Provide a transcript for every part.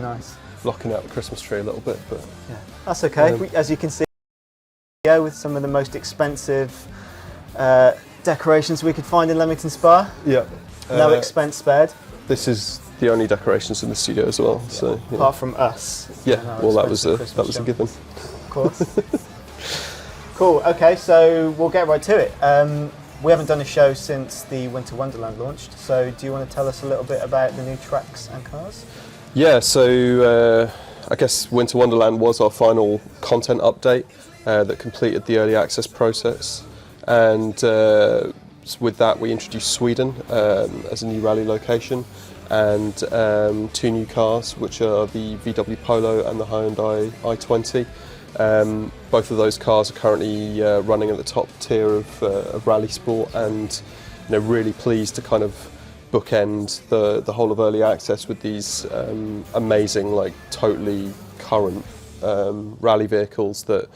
nice. Blocking out the Christmas tree a little bit, but yeah, that's okay. As you can see, with some of the most expensive decorations we could find in Leamington Spa. yeah, No expense spared. this is the only decorations in the studio as well. Yeah. So yeah. Apart from us. Yeah, well that was a given. Of course. Cool. Okay, so we'll get right to it. We haven't done a show since the Winter Wonderland launched, so do you want to tell us a little bit about the new tracks and cars? Yeah, so I guess Winter Wonderland was our final content update that completed the early access process, and with that we introduced Sweden as a new rally location, and two new cars, which are the VW Polo and the Hyundai i20. Both of those cars are currently running at the top tier of rally sport, and really pleased to kind of bookend the whole of early access with these amazing, like totally current rally vehicles that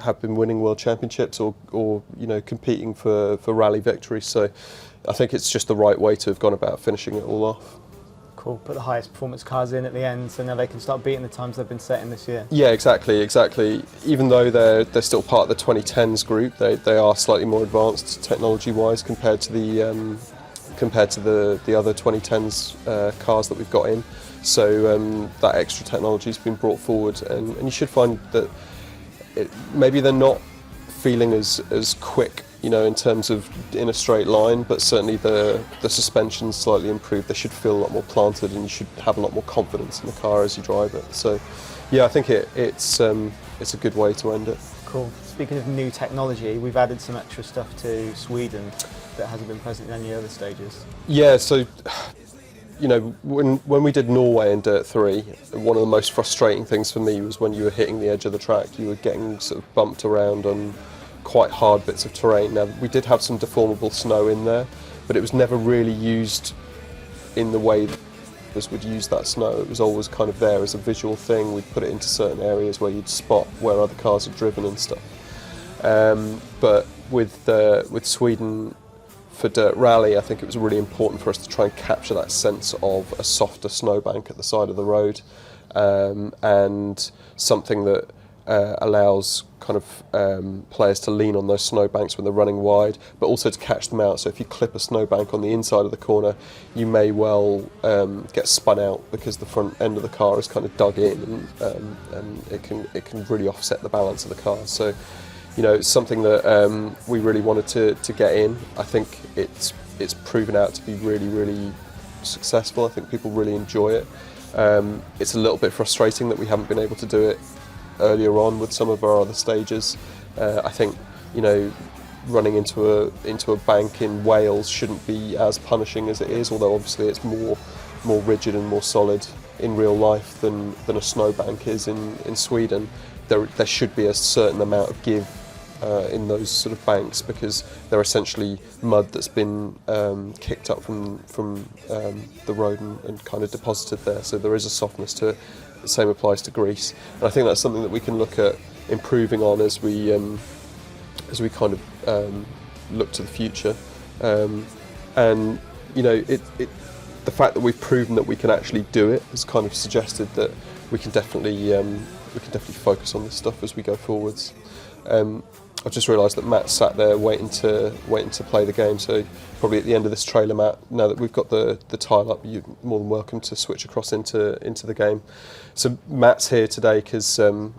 have been winning world championships or competing for rally victories. So I think it's just the right way to have gone about finishing it all off. Cool. Put the highest performance cars in at the end, so now they can start beating the times they've been setting this year. Yeah, exactly. Even though they're still part of the 2010s group, they are slightly more advanced technology-wise compared to the other 2010s cars that we've got in. So that extra technology has been brought forward, and you should find that maybe they're not feeling as quick, in terms of in a straight line, but certainly the suspension's slightly improved. They should feel a lot more planted, and you should have a lot more confidence in the car as you drive it. So yeah, I think it's a good way to end it. Cool. Speaking of new technology, we've added some extra stuff to Sweden that hasn't been present in any other stages. Yeah, so when we did Norway in Dirt 3, one of the most frustrating things for me was when you were hitting the edge of the track, you were getting sort of bumped around on quite hard bits of terrain. Now, we did have some deformable snow in there, but it was never really used in the way that others would use that snow. It was always kind of there as a visual thing. We'd put it into certain areas where you'd spot where other cars had driven and stuff. But with Sweden for Dirt Rally, I think it was really important for us to try and capture that sense of a softer snowbank at the side of the road, and something that allows kind of players to lean on those snowbanks when they're running wide, but also to catch them out. So if you clip a snowbank on the inside of the corner, you may well get spun out because the front end of the car is kind of dug in, and it can really offset the balance of the car. So it's something that we really wanted to get in. I think it's proven out to be really, really successful. I think people really enjoy it. It's a little bit frustrating that we haven't been able to do it earlier on with some of our other stages. I think running into a bank in Wales shouldn't be as punishing as it is, although obviously it's more rigid and more solid in real life than a snowbank is in Sweden. There should be a certain amount of give in those sort of banks, because they're essentially mud that's been kicked up from the road and kind of deposited there. So there is a softness to it. The same applies to grease, and I think that's something that we can look at improving on as we kind of look to the future. And the fact that we've proven that we can actually do it has kind of suggested that we can definitely focus on this stuff as we go forwards. I've just realised that Matt sat there waiting to play the game, so probably at the end of this trailer, Matt, now that we've got the tile up, you're more than welcome to switch across into the game. So Matt's here today because Mike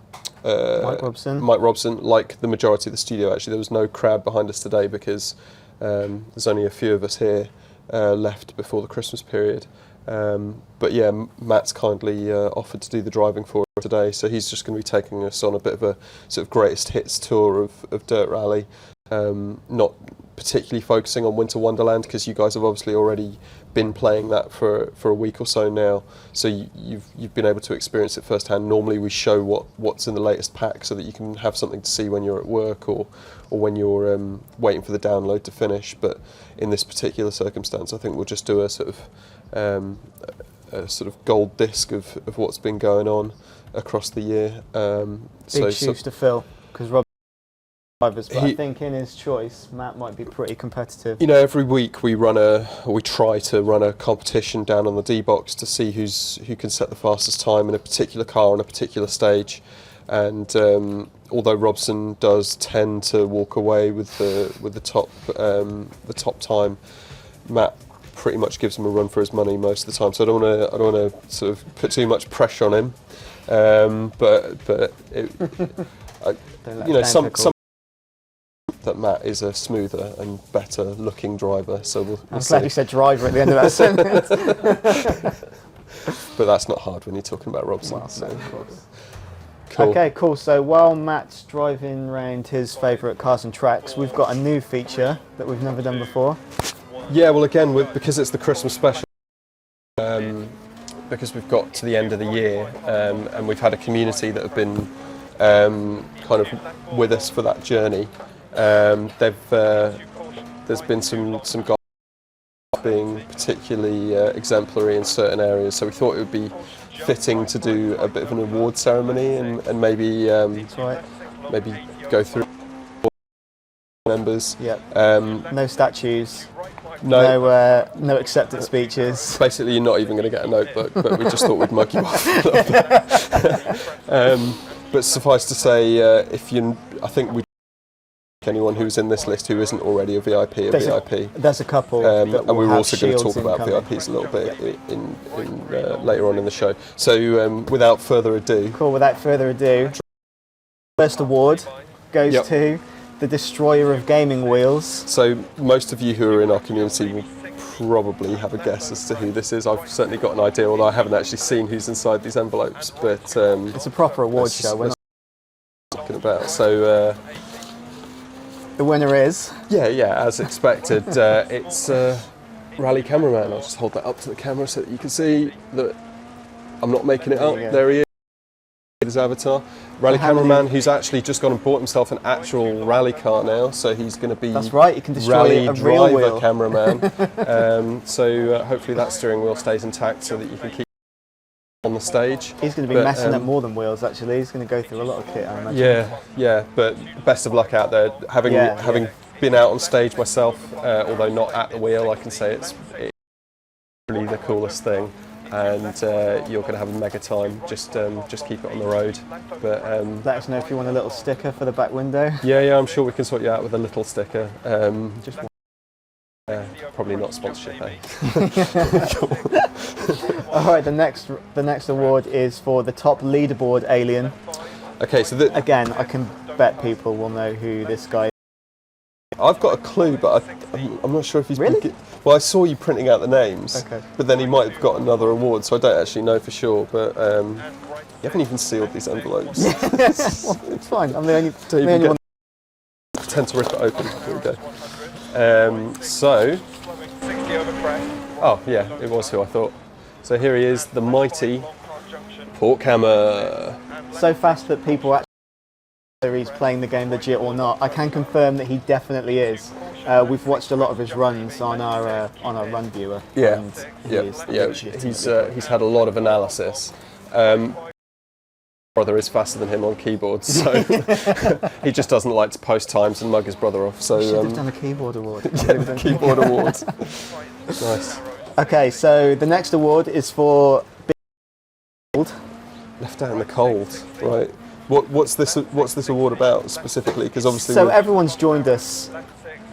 Robson, like the majority of the studio actually, there was no crowd behind us today because there's only a few of us here left before the Christmas period. But yeah, Matt's kindly offered to do the driving for us today, so he's just going to be taking us on a bit of a sort of greatest hits tour of Dirt Rally, not particularly focusing on Winter Wonderland because you guys have obviously already been playing that for a week or so now, so you've been able to experience it firsthand. Normally we show what's in the latest pack so that you can have something to see when you're at work or when you're waiting for the download to finish, but in this particular circumstance I think we'll just do a sort of gold disc of what's been going on across the year. Big shoes to fill, because Rob drivers, but I think in his choice, Matt might be pretty competitive. You know, every week we try to run a competition down on the D box to see who can set the fastest time in a particular car on a particular stage. And although Robson does tend to walk away with the top time, Matt pretty much gives him a run for his money most of the time. So I don't want to sort of put too much pressure on him. Some that Matt is a smoother and better looking driver. So we'll I'm see. glad you said driver at the end of that sentence. But that's not hard when you're talking about Robson. Well, so. no, of course. Cool. Okay, cool. So while Matt's driving around his favourite cars and tracks, we've got a new feature that we've never done before. Yeah, well, again, because it's the Christmas special, because we've got to the end of the year, and we've had a community that have been kind of with us for that journey. There's been some guys being particularly exemplary in certain areas, so we thought it would be fitting to do a bit of an award ceremony and maybe That's right. maybe go through members. Yep. No statues. No. No acceptance speeches. Basically, you're not even going to get a notebook, but we just thought we'd mug you off a little bit. But suffice to say, I think we anyone who's in this list who isn't already a VIP, VIP. There's a couple. And we were also going to talk shields about incoming. VIPs a little bit in later on in the show. So without further ado. Cool, without further ado, first award goes to the destroyer of gaming wheels. So most of you who are in our community will probably have a guess as to who this is. I've certainly got an idea, although I haven't actually seen who's inside these envelopes. But it's a proper award show. We're not talking about. So the winner is as expected. It's Rally Cameraman. I'll just hold that up to the camera so that you can see that I'm not making it up. There he is. His avatar. Rally Cameraman, who's actually just gone and bought himself an actual rally car now, so he's going to be that's right, you can destroy rally a real driver wheel. Cameraman. So hopefully that steering wheel stays intact so that you can keep on the stage. He's going to be messing up more than wheels. Actually, he's going to go through a lot of kit, I imagine. Yeah. But best of luck out there. Having been out on stage myself, although not at the wheel, I can say it's really the coolest thing. And you're going to have a mega time. Just keep it on the road. But let us know if you want a little sticker for the back window. Yeah, I'm sure we can sort you out with a little sticker. Just probably not sponsorship, eh? All right, the next award is for the top leaderboard alien. Okay, so again, I can bet people will know who this guy is. I've got a clue, but I'm not sure if he's really. Well, I saw you printing out the names, okay. But then he might have got another award, so I don't actually know for sure. But you haven't even sealed these envelopes. Well, it's fine. I'm the only one. Pretend to rip it open. Here we go. Oh yeah, it was who I thought. So here he is, the mighty Porkhammer. So fast that people actually know he's playing the game legit or not. I can confirm that he definitely is. We've watched a lot of his runs on our run viewer. Yeah, and he's had a lot of analysis. Brother is faster than him on keyboards, so he just doesn't like to post times and mug his brother off. So should have done a keyboard award. Yeah, keyboard award. Nice. Okay, so the next award is for Cold. Left out in the cold, right? What's this award about specifically? Because obviously, so everyone's joined us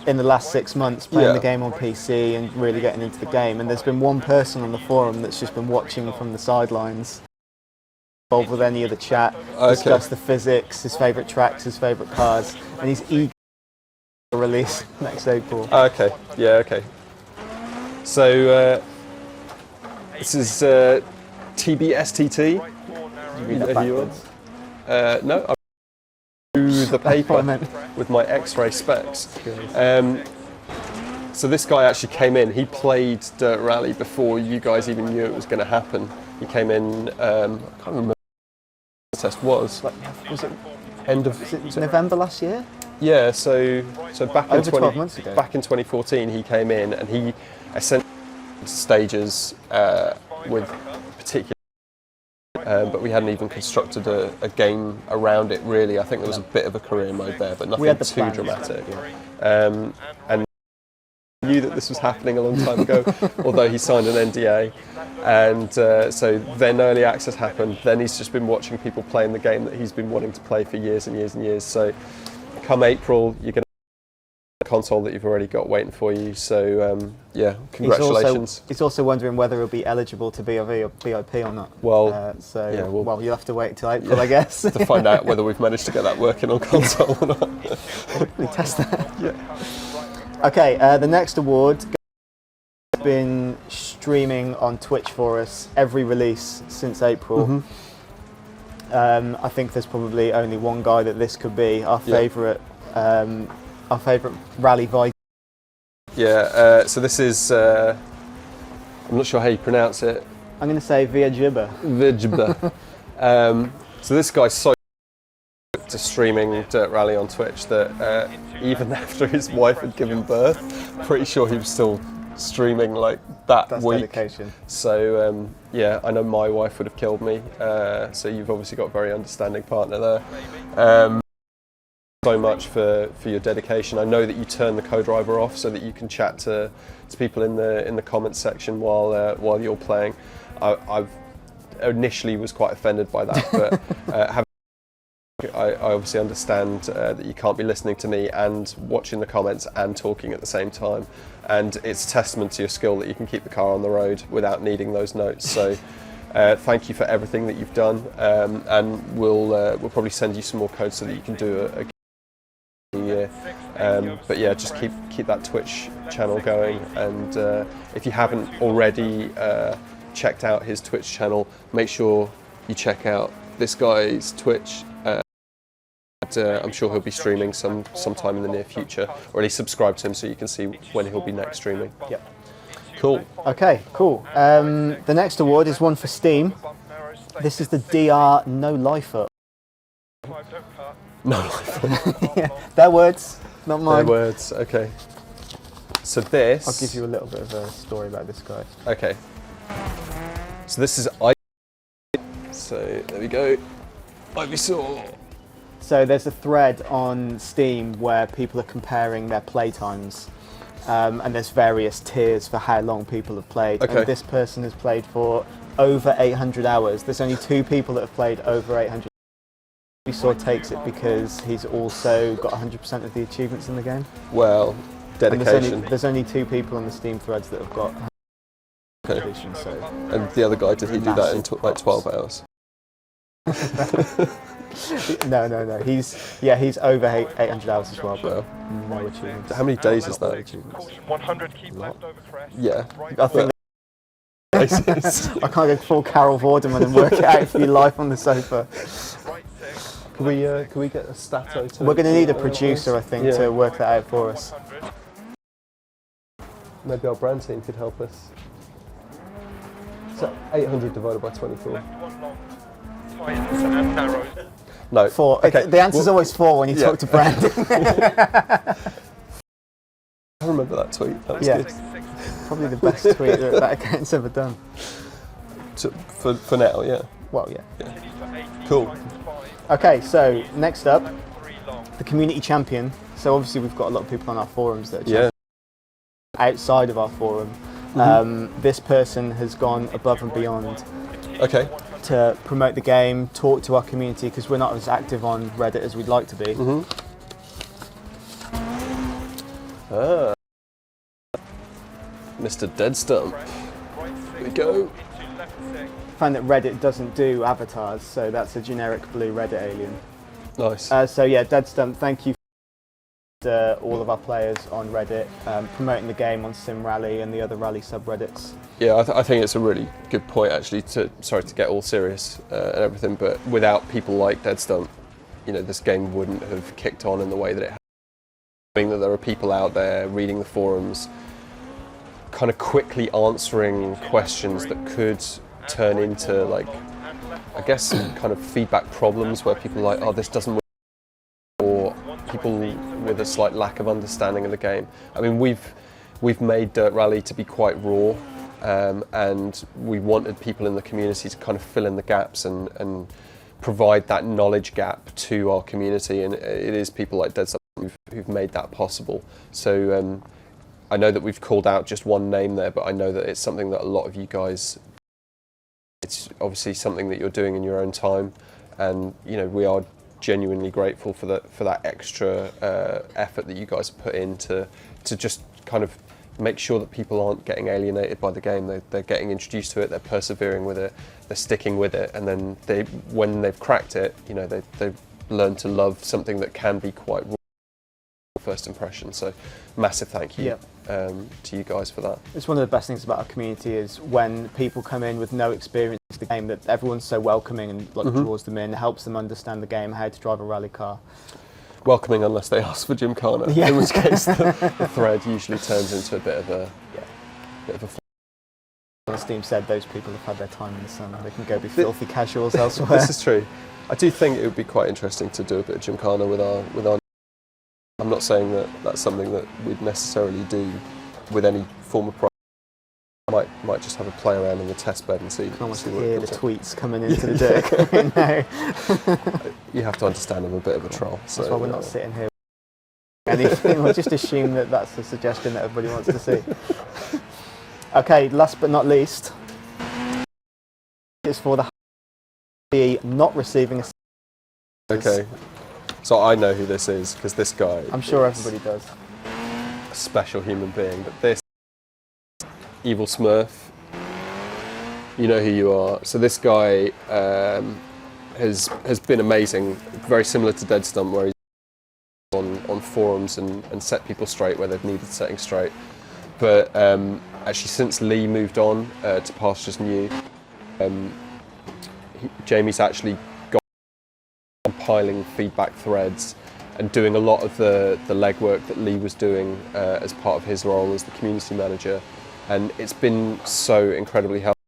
in the last 6 months playing the game on PC and really getting into the game, and there's been one person on the forum that's just been watching from the sidelines, involved with any of the chat, discuss the physics, his favourite tracks, his favourite cars, and he's eager to release next April. Okay, so this is TBSTT. You read that backwards? No, I'm through the paper with my X-ray specs. So this guy actually came in. He played Dirt Rally before you guys even knew it was going to happen. He came in. I can't remember what the test was. Was it end of November last year? Yeah. So back in 12 months ago. Back in 2014, he came in and he essentially stages with particular but we hadn't even constructed a game around it really. I think there was a bit of a career mode there, but nothing too plans. dramatic. And knew that this was happening a long time ago, although he signed an NDA. And so then early access happened. Then he's just been watching people playing the game that he's been wanting to play for years and years and years. So come April, you're going to have a console that you've already got waiting for you. So yeah, congratulations. He's also wondering whether he'll be eligible to be a VIP or not. Well, well, you'll have to wait until April, I guess. to find out whether we've managed to get that working on console or not. We test that. Yeah. Okay, the next award has been streaming on Twitch for us every release since April. I think there's probably only one guy that this could be our favourite rally Viking. Yeah. So this is I'm not sure how you pronounce it. I'm going to say Vijibba. So this guy's so to streaming Dirt Rally on Twitch that even after his wife had given birth, pretty sure he was still streaming like that's week. Dedication. So yeah, I know my wife would have killed me. So you've obviously got a very understanding partner there. So much for your dedication. I know that you turn the co-driver off so that you can chat to people in the comments section while you're playing. I've initially was quite offended by that, but I obviously understand that you can't be listening to me and watching the comments and talking at the same time, and it's a testament to your skill that you can keep the car on the road without needing those notes. So thank you for everything that you've done, and we'll probably send you some more codes so that you can do a year. But yeah, just keep that Twitch channel going, and if you haven't already checked out his Twitch channel, make sure you check out this guy's Twitch. I'm sure he'll be streaming sometime in the near future, or at least subscribe to him so you can see when he'll be next streaming. Yep. Cool. Okay, cool. The next award is one for Steam. This is the DR No Lifer. No Lifer. Yeah, their words, not mine. Their words. Okay. So this. I'll give you a little bit of a story about this guy. Okay. So this is So there we go. Ivysaur. So there's a thread on Steam where people are comparing their playtimes, and there's various tiers for how long people have played. Okay. And this person has played for over 800 hours. There's only 2 people that have played over 800. Ivysaur takes it because he's also got 100% of the achievements in the game. Well, dedication. And there's only 2 people on the Steam threads that have got 100% Okay. edition, so. And the other guy, did he do that in like 12 hours? No. He's over 800 hours as well, but no achievements. How many days is that? 100 keep left over fresh. Yeah. I think Basis. I can't go full Carol Vorderman and work it out for your life on the sofa. Can we get a stato? We're going to need a producer, I think, to work that out for us. Maybe our brand team could help us. So 800 divided by 24. No. 4. Okay. The answer's always 4 when you talk to Brandon. I remember that tweet. That was good. Probably the best tweet that account's ever done. For now, yeah. Well, yeah. Cool. Okay, so next up, the community champion. So obviously we've got a lot of people on our forums that are outside of our forum. This person has gone above and beyond. Okay. To promote the game, talk to our community, because we're not as active on Reddit as we'd like to be. Mr. Dead Stump. Here we go. I find that Reddit doesn't do avatars, so that's a generic blue Reddit alien. Nice. So yeah, Dead Stump, thank you for all of our players on Reddit, promoting the game on Sim Rally and the other rally subreddits. Yeah, I think it's a really good point actually. Sorry to get all serious and everything, but without people like Dead Stump, this game wouldn't have kicked on in the way that it has. Knowing that there are people out there reading the forums, kind of quickly answering questions that could turn into kind of feedback problems where people are like, oh, this doesn't work, or people with a slight lack of understanding of the game. I mean, we've made Dirt Rally to be quite raw. and we wanted people in the community to kind of fill in the gaps and provide that knowledge gap to our community, and it is people like Dead who've made that possible. So I know that we've called out just one name there, but I know that it's something that a lot of you guys, it's obviously something that you're doing in your own time, and we are genuinely grateful for that extra effort that you guys have put in to just kind of make sure that people aren't getting alienated by the game. They're getting introduced to it, they're persevering with it, they're sticking with it, and then when they've cracked it, they've learned to love something that can be quite raw first impression. So massive thank you to you guys for that. It's one of the best things about our community is when people come in with no experience in the game, that everyone's so welcoming and draws them in, helps them understand the game, how to drive a rally car. Welcoming unless they ask for Gymkhana, in which case the thread usually turns into a bit of a As Steam said, those people have had their time in the sun. They can go be filthy casuals elsewhere. This is true. I do think it would be quite interesting to do a bit of Gymkhana with our. I'm not saying that that's something that we'd necessarily do with any form of. Might just have a play around in the test bed and see. You can almost see hear the tweets coming into the dirt. You have to understand I'm a bit of a troll. So, that's why we're not sitting here anything. We'll just assume that that's the suggestion that everybody wants to see. Okay, last but not least, it's for the not receiving a. Okay, so I know who this is because this guy. I'm sure everybody does. A special human being, but this evil Smurf. You know who you are. So this guy has been amazing. Very similar to Dead Stump, where he's on forums and set people straight where they've needed setting straight. But actually, since Lee moved on to Pastures New, Jamie's actually got compiling feedback threads and doing a lot of the legwork that Lee was doing as part of his role as the community manager. And it's been so incredibly helpful.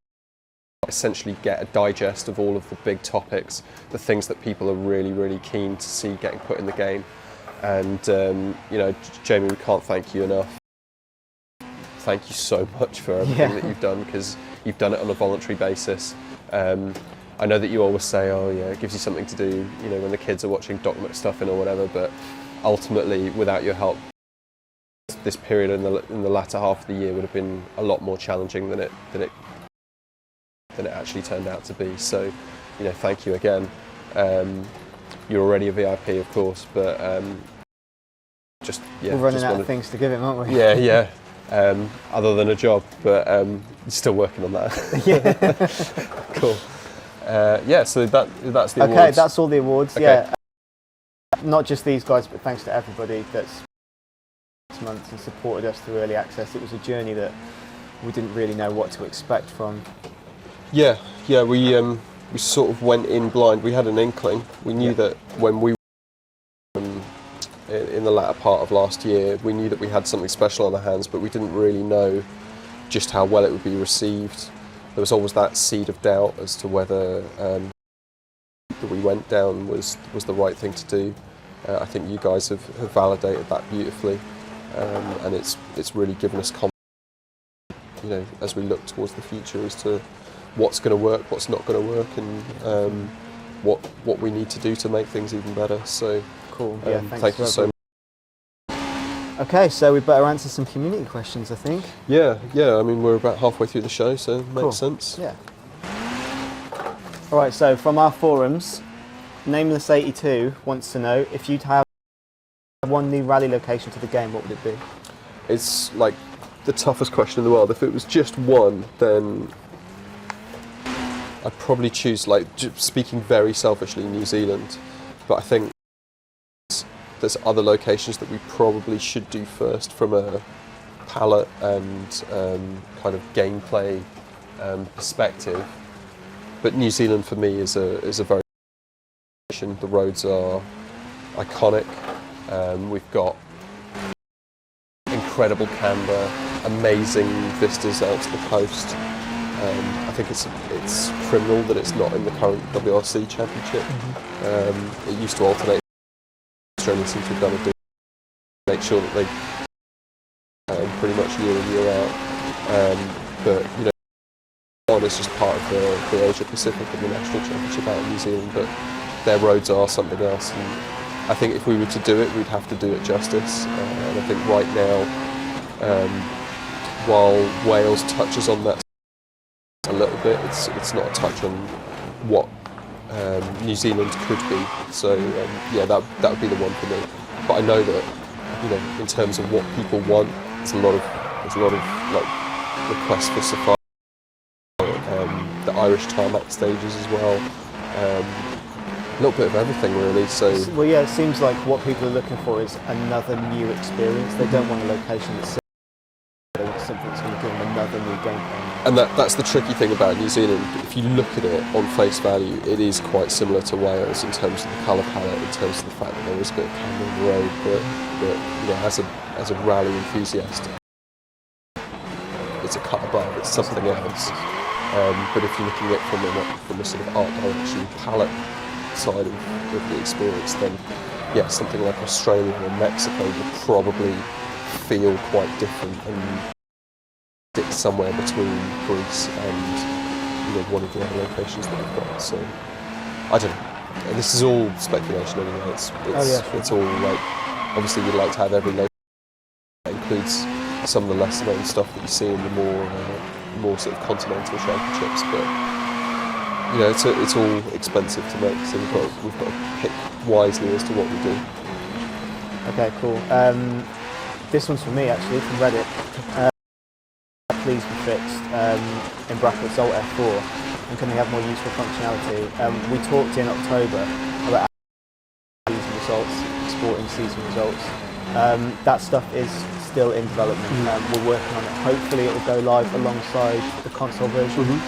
Essentially get a digest of all of the big topics, the things that people are really, really keen to see getting put in the game. And Jamie, we can't thank you enough. Thank you so much for everything that you've done, because you've done it on a voluntary basis. I know that you always say, oh yeah, it gives you something to do, when the kids are watching Doc McStuffin or whatever, but ultimately, without your help, this period in the latter half of the year would have been a lot more challenging than it actually turned out to be. So, thank you again. You're already a VIP, of course, but we're running out of things to give him, aren't we? Yeah. Other than a job, but still working on that. Yeah. Cool. So that's the awards. Okay, that's all the awards. Okay. Yeah. Not just these guys, but thanks to everybody that's months and supported us through early access. It was a journey that we didn't really know what to expect from. Yeah, we sort of went in blind. We had an inkling. We knew that when we were in the latter part of last year, we knew that we had something special on our hands, but we didn't really know just how well it would be received. There was always that seed of doubt as to whether that we went down was the right thing to do. I think you guys have validated that beautifully. And it's really given us confidence, as we look towards the future as to what's going to work, what's not going to work, and what we need to do to make things even better. So cool. Yeah, thank you so much. Okay, so we better answer some community questions, I think. Yeah. I mean, we're about halfway through the show, so it makes sense. Yeah. All right. So from our forums, Nameless82 wants to know if you'd have one new rally location to the game, what would it be? It's like the toughest question in the world. If it was just one, then I'd probably choose, speaking very selfishly, New Zealand. But I think there's other locations that we probably should do first from a palette and kind of gameplay perspective. But New Zealand for me is a very the roads are iconic. We've got incredible camber, amazing vistas out to the coast. I think it's criminal that it's not in the current WRC championship. It used to alternate. Australia seems to have done a do make sure that they pretty much year in year out. but you know, one is just part of the Asia Pacific and the National Championship out in New Zealand, but their roads are something else. And I think if we were to do it, we'd have to do it justice. And I think right now, while Wales touches on that a little bit, it's not a touch on what New Zealand could be. So yeah, that would be the one for me. But I know that, you know, in terms of what people want, there's a lot of like requests for safari, the Irish tarmac stages as well. A little bit of everything really. So well, yeah, it seems like what people are looking for is another new experience. They don't want a location that's they want something that's going to give them another new game plan. And that's the tricky thing about New Zealand. If you look at it on face value, it is quite similar to Wales in terms of the colour palette, in terms of the fact that there is a bit of camber on the road, but you know, as a rally enthusiast, it's a cut above, it's something else. But if you're looking at it from a sort of art direction palette side of the experience, then yeah, something like Australia or Mexico would probably feel quite different and it's somewhere between Greece and, you know, one of the other locations that we've got. So I don't know. And this is all speculation anyway. It's all like, obviously we'd like to have every location that includes some of the lesser known stuff that you see in the more sort of continental championships, but you know, it's all expensive to make, so we've got to pick wisely as to what we do. Okay, cool. This one's for me actually, from Reddit. Please be fixed, in brackets Alt F4, and can they have more useful functionality? We talked in October about season results, exporting season results. That stuff is still in development. We're working on it. Hopefully it will go live alongside the console version.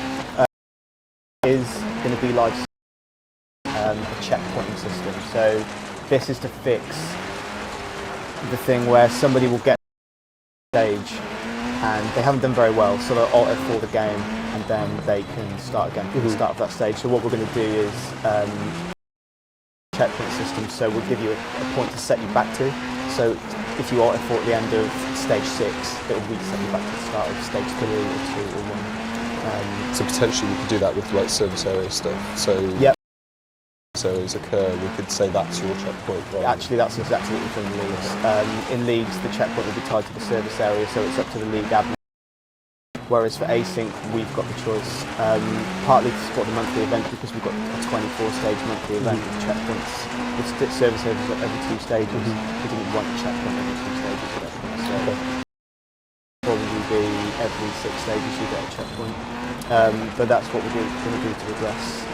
It is going to be like a checkpointing system. So this is to fix the thing where somebody will get stage and they haven't done very well, so they'll Alt F4 the game and then they can start again from the start of that stage. So what we're going to do is checkpoint system, so we'll give you a point to set you back to. So if you Alt F4 at the end of stage 6, it will reset you back to the start of stage 3 or 2 or 1. So potentially we could do that with like service area stuff. So yep. So as occur, we could say that's your checkpoint. Right? Actually, that's exactly what we've done in leagues. In leagues, the checkpoint will be tied to the service area, so it's up to the league admin. Whereas for async, we've got the choice, partly to support the monthly event because we've got a 24-stage monthly event with checkpoints, with service areas at every 2 stages. We didn't want a checkpoint every 2 stages at that point, so probably be every 6 stages you get a checkpoint. But that's what we're going to do to address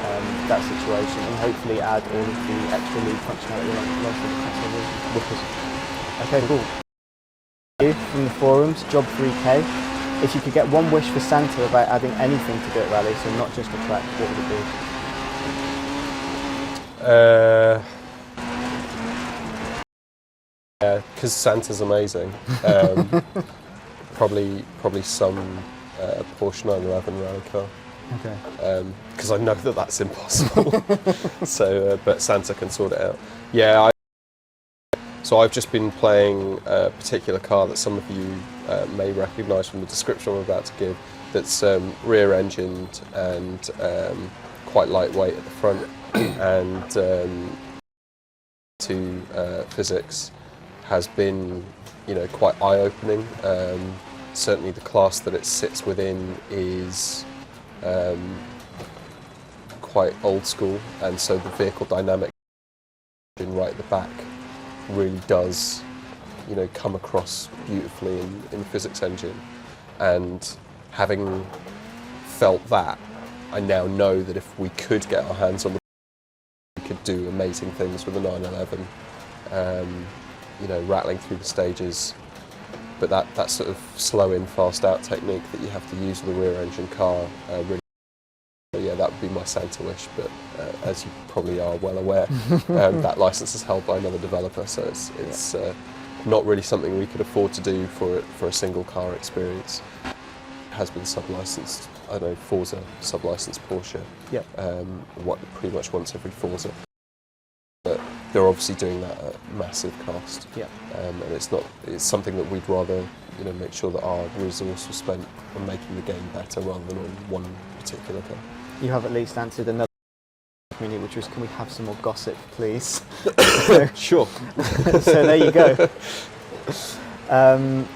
that situation and hopefully add all of the extra league functionality like the console version. Okay, cool. From the forums, Job 3K. If you could get one wish for Santa about adding anything to Dirt Rally, so not just a track, what would it be? Yeah, because Santa's amazing. Probably some Porsche 911 rally car. Okay. Because I know that that's impossible. So, but Santa can sort it out. Yeah. So I've just been playing a particular car that some of you may recognise from the description I'm about to give. That's rear-engined and quite lightweight at the front, and to physics has been, you know, quite eye-opening. Certainly, the class that it sits within is quite old school, and so the vehicle dynamic right at the back really does, you know, come across beautifully in the physics engine. And having felt that, I now know that if we could get our hands on the, we could do amazing things with the 911. You know, rattling through the stages, but that sort of slow in, fast out technique that you have to use with a rear engine car, really. Yeah, that would be my Santa wish, but as you probably are well aware, that license is held by another developer, so it's not really something we could afford to do for a single car experience. It has been sub-licensed, I don't know, Forza, sub-licensed Porsche, yep. Pretty much once every Forza. But they're obviously doing that at massive cost. Yeah. And it's something that we'd rather make sure that our resource was spent on making the game better rather than on one particular car. You have at least answered another community, which was, can we have some more gossip, please? Sure. So there you go.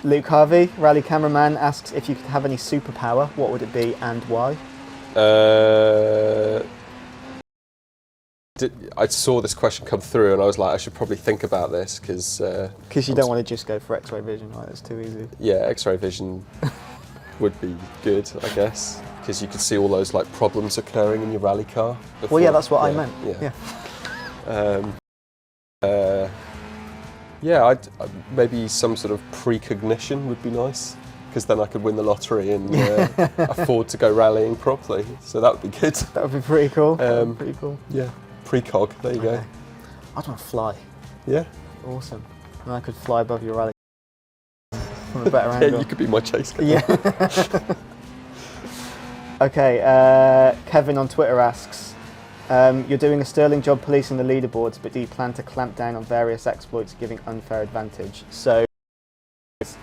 Luke Harvey, rally cameraman, asks if you could have any superpower, what would it be and why? I saw this question come through and I was like, I should probably think about this because you don't want to just go for X-ray vision, right? That's too easy. Yeah, X-ray vision would be good, I guess, because you could see all those like problems occurring in your rally car. Well, yeah, that's what I meant. Yeah. Maybe some sort of precognition would be nice, because then I could win the lottery and afford to go rallying properly. So that would be good. That would be pretty cool. Yeah, precog. There you go. I'd want to fly. Yeah. Awesome. And I could fly above your rally from a better angle. Yeah, you could be my chase car. Yeah. Okay. Kevin on Twitter asks, you're doing a sterling job policing the leaderboards, but do you plan to clamp down on various exploits giving unfair advantage? So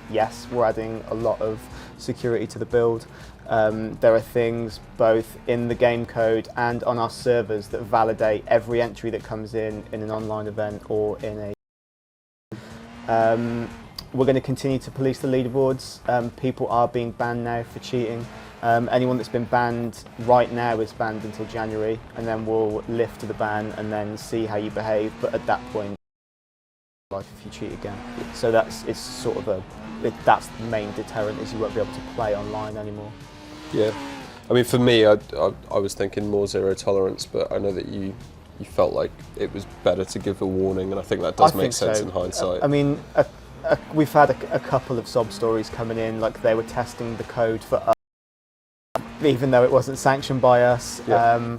yes, we're adding a lot of security to the build. There are things both in the game code and on our servers that validate every entry that comes in an online event or in a... we're going to continue to police the leaderboards. People are being banned now for cheating. Anyone that's been banned right now is banned until January, and then we'll lift the ban and then see how you behave. But at that point, life if you cheat again. So that's the main deterrent, is you won't be able to play online anymore. Yeah, I mean, for me, I was thinking more zero tolerance, but I know that you felt like it was better to give a warning, and I think that does make sense in hindsight. I mean, we've had a couple of sob stories coming in, like they were testing the code for us, even though it wasn't sanctioned by us. Yeah.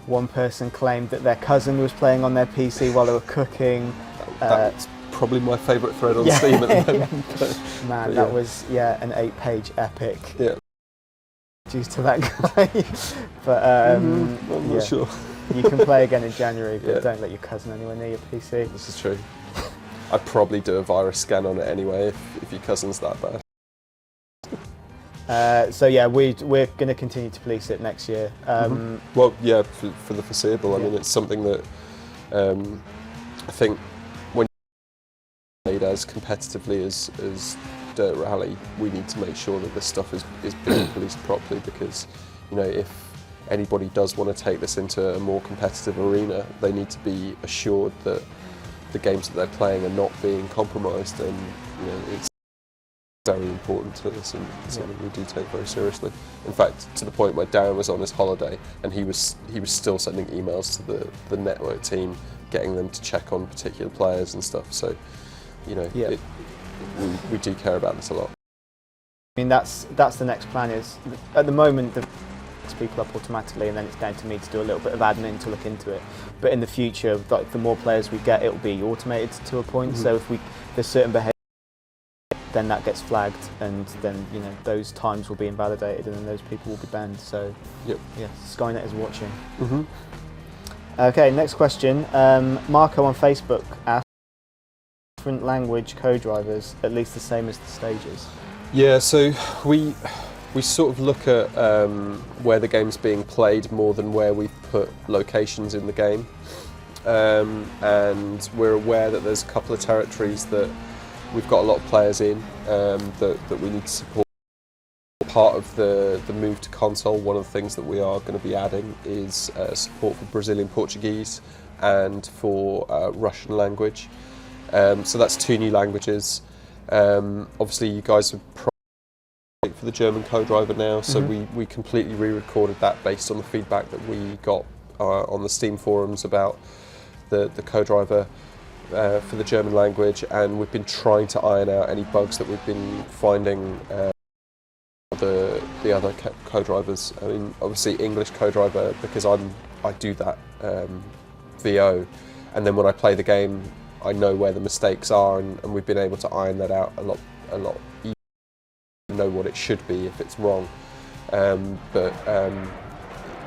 One person claimed that their cousin was playing on their PC while they were cooking. That's probably my favourite thread on Steam at the moment. Man, that was an 8-page epic. Yeah. Due to that guy. But I'm not sure. You can play again in January, but don't let your cousin anywhere near your PC. This is true. I'd probably do a virus scan on it anyway if your cousin's that bad. So yeah, we're going to continue to police it next year. Well, yeah, for the foreseeable. I mean, it's something that I think when played as competitively as Dirt Rally, we need to make sure that this stuff is being policed properly, because if anybody does want to take this into a more competitive arena, they need to be assured that the games that they're playing are not being compromised, and it's very important to us and something we do take very seriously. In fact, to the point where Darren was on his holiday and he was still sending emails to the network team, getting them to check on particular players and stuff. So, we do care about this a lot. I mean, that's the next plan. Is at the moment the people up automatically, and then it's down to me to do a little bit of admin to look into it. But in the future, like, the more players we get, it'll be automated to a point. So if there's certain behaviour, then that gets flagged, and then those times will be invalidated, and then those people will be banned. So Skynet is watching. Okay, next question. Marco on Facebook asks, different language co-drivers at least the same as the stages? Yeah, so we sort of look at where the game's being played more than where we've put locations in the game, and we're aware that there's a couple of territories that we've got a lot of players in that we need to support. Part of the move to console, one of the things that we are going to be adding is support for Brazilian Portuguese and for Russian language. So that's 2 new languages. Obviously you guys are for the German co-driver now, so we completely re-recorded that based on the feedback that we got on the Steam forums about the co-driver for the German language, and we've been trying to iron out any bugs that we've been finding the other co-drivers. I mean, obviously English co-driver, because I do that VO, and then when I play the game I know where the mistakes are, and we've been able to iron that out a lot easier. Know what it should be if it's wrong, but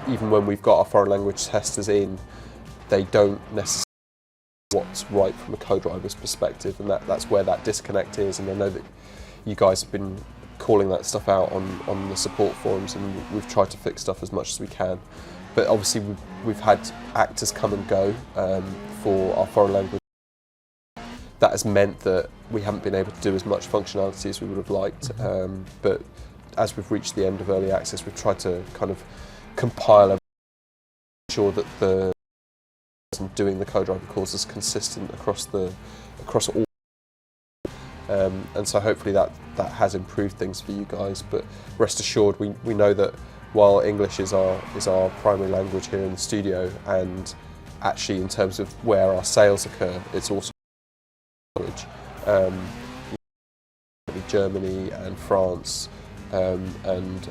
even when we've got our foreign language testers in, they don't necessarily what's right from a co-driver's perspective, and that's where that disconnect is. And I know that you guys have been calling that stuff out on the support forums, and we've tried to fix stuff as much as we can. But obviously we've had actors come and go for our foreign language. That has meant that we haven't been able to do as much functionality as we would have liked. But as we've reached the end of early access, we've tried to kind of compile and make sure that the person doing the co-driver calls is consistent across all. And so hopefully that has improved things for you guys. But rest assured, we know that while English is our primary language here in the studio, and actually in terms of where our sales occur, it's also language. Germany and France and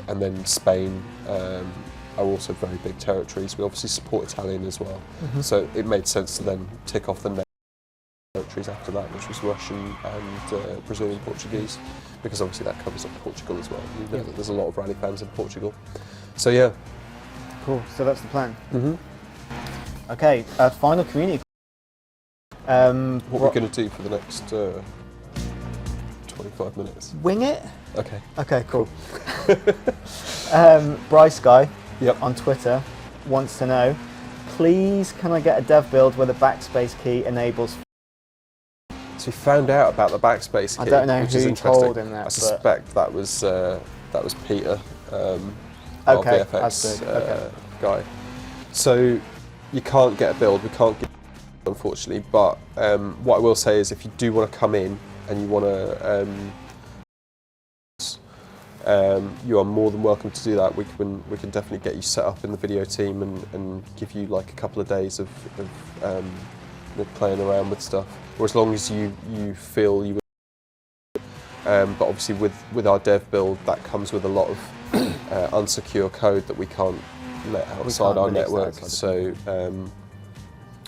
then Spain are also very big territories. We obviously support Italian as well, so it made sense to then tick off the next territories after that, which was Russian and Brazilian Portuguese, because obviously that covers up Portugal as well. You know that there's a lot of rally fans in Portugal. So yeah. Cool, so that's the plan. Okay, final community. What we're going to do for the next 25 minutes. Wing it? Okay. Okay, cool. Bryce Guy on Twitter wants to know, please can I get a dev build where the backspace key enables... So we found out about the backspace key, I don't know which who is interesting. told him that. I suspect that was Peter, our Okay, VFX guy. So you can't get a build, we can't get unfortunately, but what I will say is if you do want to come in and you want to you are more than welcome to do that. We can definitely get you set up in the video team and give you like a couple of days of playing around with stuff, or as long as you feel you would. But obviously with our dev build, that comes with a lot of unsecure code that we can't let outside our network, so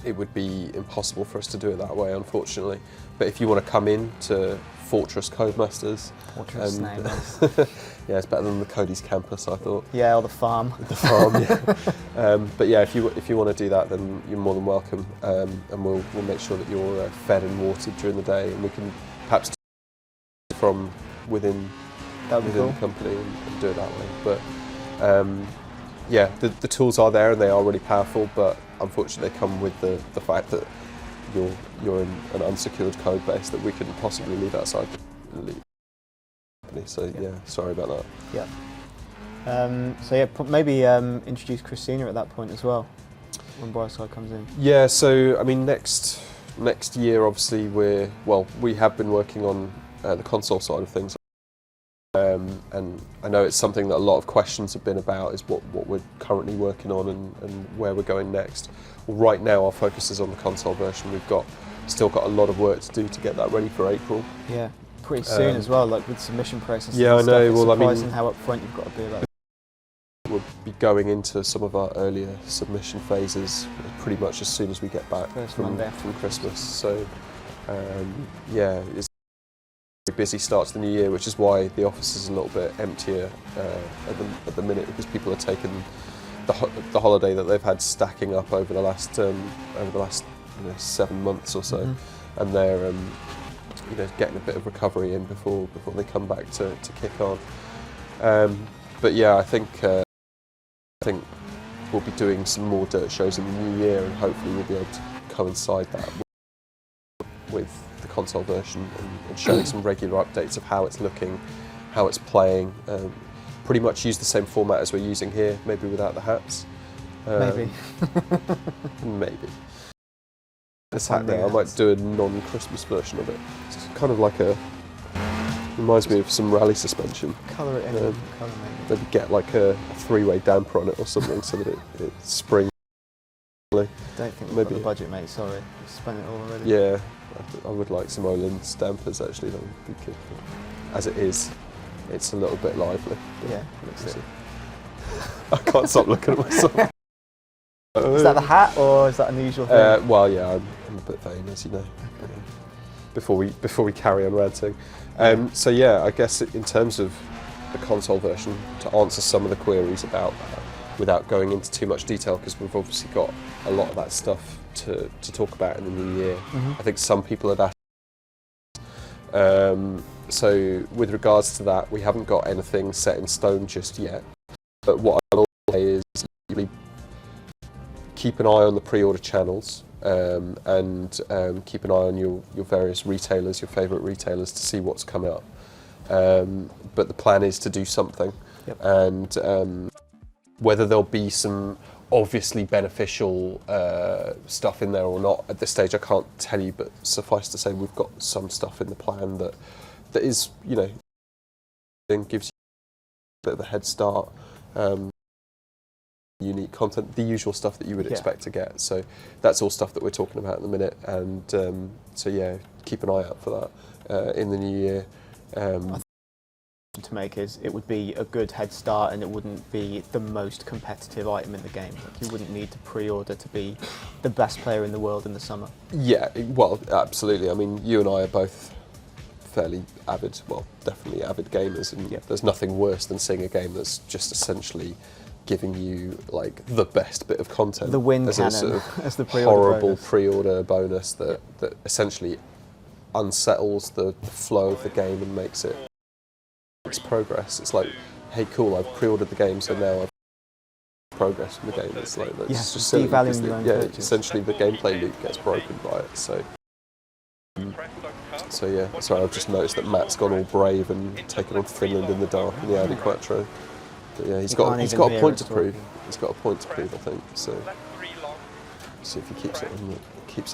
it would be impossible for us to do it that way, unfortunately. But if you want to come in to Fortress Codemasters, yeah, it's better than the Cody's campus, I thought. Yeah, or the farm. The farm, yeah. But yeah, if you want to do that, then you're more than welcome, and we'll make sure that you're fed and watered during the day, and we can perhaps do it from within the company and do it that way. But yeah, the tools are there and they are really powerful, but unfortunately they come with the fact that you're in an unsecured code base that we couldn't possibly leave outside the company. So yeah, sorry about that. Yeah. So yeah, maybe introduce Christina at that point as well, when Brightside comes in. Yeah. So I mean, next year, obviously we have been working on the console side of things. And I know it's something that a lot of questions have been about, is what we're currently working on and where we're going next. Well, right now our focus is on the console version. We've still got a lot of work to do to get that ready for April. Yeah, pretty soon as well, like with submission process. Yeah, and I know. Stuff. It's well, surprising I mean, how upfront you've got to be about it. We'll be going into some of our earlier submission phases pretty much as soon as we get back from Christmas. So yeah, it's a busy start to the new year, which is why the office is a little bit emptier at the minute, because people are taking the holiday that they've had stacking up over the last 7 months or so, and they're getting a bit of recovery in before they come back to kick on. But yeah, I think we'll be doing some more dirt shows in the new year, and hopefully we'll be able to coincide that with the console version and showing some regular updates of how it's looking, how it's playing. Pretty much use the same format as we're using here, maybe without the hats. Maybe. Maybe. This hat now, I might do a non-Christmas version of it. It's kind of like reminds me of some rally suspension. Colour it in, colour maybe. Maybe get like a 3-way damper on it or something so that it springs. I don't think we've got the budget, mate, sorry. We've spent it all already. Yeah, I would like some Olin's dampers actually, that would be good. As it is, it's a little bit lively. Yeah, looks it. I can't stop looking at myself. Is that the hat, or is that an unusual thing? Well, yeah, I'm a bit vain, as you know. Okay. Before we carry on ranting. So yeah, I guess in terms of the console version, to answer some of the queries about that, without going into too much detail, because we've obviously got a lot of that stuff to talk about in the new year. I think some people have asked. So with regards to that, we haven't got anything set in stone just yet. But what I will say is really keep an eye on the pre-order channels and keep an eye on your various retailers, your favourite retailers, to see what's coming up. But the plan is to do something. Yep. And whether there'll be some obviously beneficial stuff in there or not at this stage, I can't tell you, but suffice to say we've got some stuff in the plan that is, you know, gives you a bit of a head start, unique content, the usual stuff that you would expect to get. So that's all stuff that we're talking about in the minute, and so yeah, keep an eye out for that in the new year. To make is it would be a good head start, and it wouldn't be the most competitive item in the game. Like, you wouldn't need to pre-order to be the best player in the world in the summer. Yeah, well, absolutely. I mean, you and I are both fairly avid, well, definitely avid gamers, and there's nothing worse than seeing a game that's just essentially giving you like the best bit of content. The win as cannon, a sort of as the pre-order horrible bonus. pre-order bonus that essentially unsettles the flow of the game and makes progress. It's like, hey, cool, I've pre-ordered the game, so now I've progress in the game. It's like, that's just silly, devaluing your own purchase. essentially the gameplay loop gets broken by it. So yeah, sorry, I've just noticed that Matt's gone all brave and taken on Finland in the dark in the Audi Quattro. But yeah, he's got a point to prove. He's got a point to prove, I think. So see if he keeps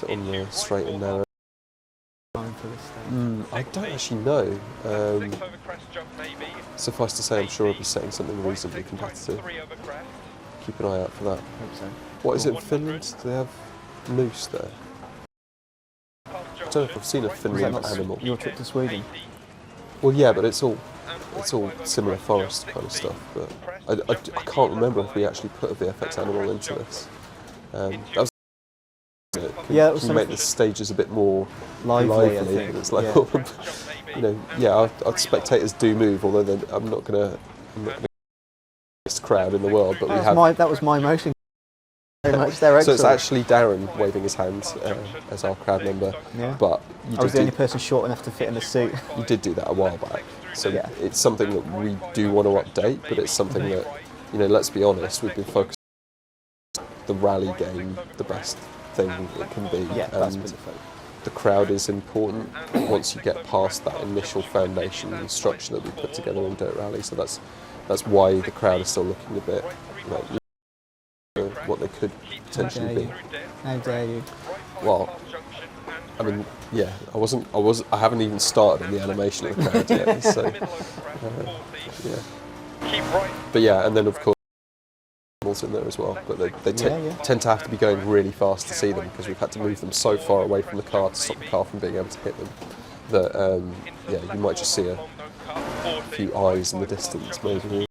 it on the straight and narrow. I don't actually know. Suffice to say, I'm sure I'll be setting something reasonably competitive. Keep an eye out for that. Hope so. What is it in Finland? Do they have moose there? I don't know if I've seen a Finland animal. Your trip to Sweden? Well, yeah, but it's all similar forest kind of stuff. But I can't remember if we actually put a VFX animal into this. That was Yeah, it was can you make the stages a bit more lively, I think. It's like, you know, our spectators do move, although I'm not gonna best crowd in the world, but that was my motion. Very much. They're so excellent. it's actually Darren waving his hand as our crowd member. Yeah. But I was the only person short enough to fit in the suit. You did do that a while back, so it's something that we do want to update, but it's something that, you know, let's be honest, we've been focused on the rally game, the best thing it can be. Yeah, that's and been the focus. the crowd is important once you get past that initial foundation and structure that we put together in Dirt Rally. So that's why the crowd is still looking a bit like what they could potentially be. How dare you? Well, I mean, yeah, I haven't even started on the animation of the crowd yet. So, yeah. But yeah, and then of course animals in there as well. But they tend to have to be going really fast to see them, because we've had to move them so far away from the car to stop the car from being able to hit them. That you might just see a few eyes in the distance, maybe.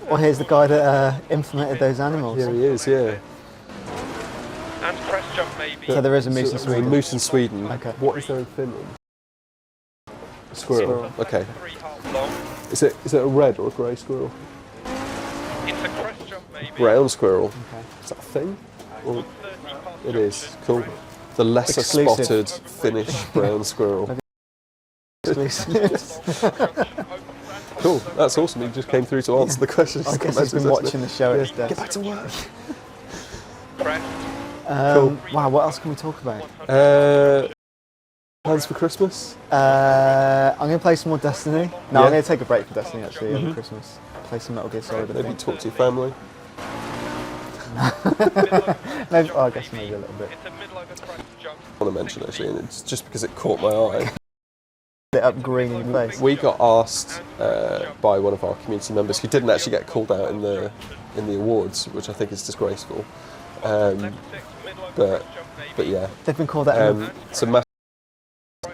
Well, here's the guy that implemented those animals. Here he is, yeah. And press jump maybe. So there is a moose in There's a Sweden. moose in Sweden. Okay. What is there in Finland? A squirrel. Okay. 3.5 long. Is it a red or a grey squirrel? It's a crest jump maybe. Brown squirrel. Okay. Is that a thing? Or 30 past it is. Cool. The lesser Exclusive. spotted Finnish brown squirrel. Cool. That's awesome. He just came through to answer the questions. I guess he's been watching the show at his desk. Get back to work. Crest. Cool. Wow, what else can we talk about? Plans for Christmas? I'm going to play some more Destiny. No, Yeah. I'm going to take a break from Destiny actually over Christmas. Play some Metal Gear Solid. I Maybe think. talk to your family. Maybe, I guess maybe a little bit. It's a middle over crest jump. I want to mention actually, and it's just because it caught my eye. Bit up green in your face. We got asked by one of our community members, who didn't actually get called out in the awards, which I think is disgraceful. But yeah. They've been called out. So Matt,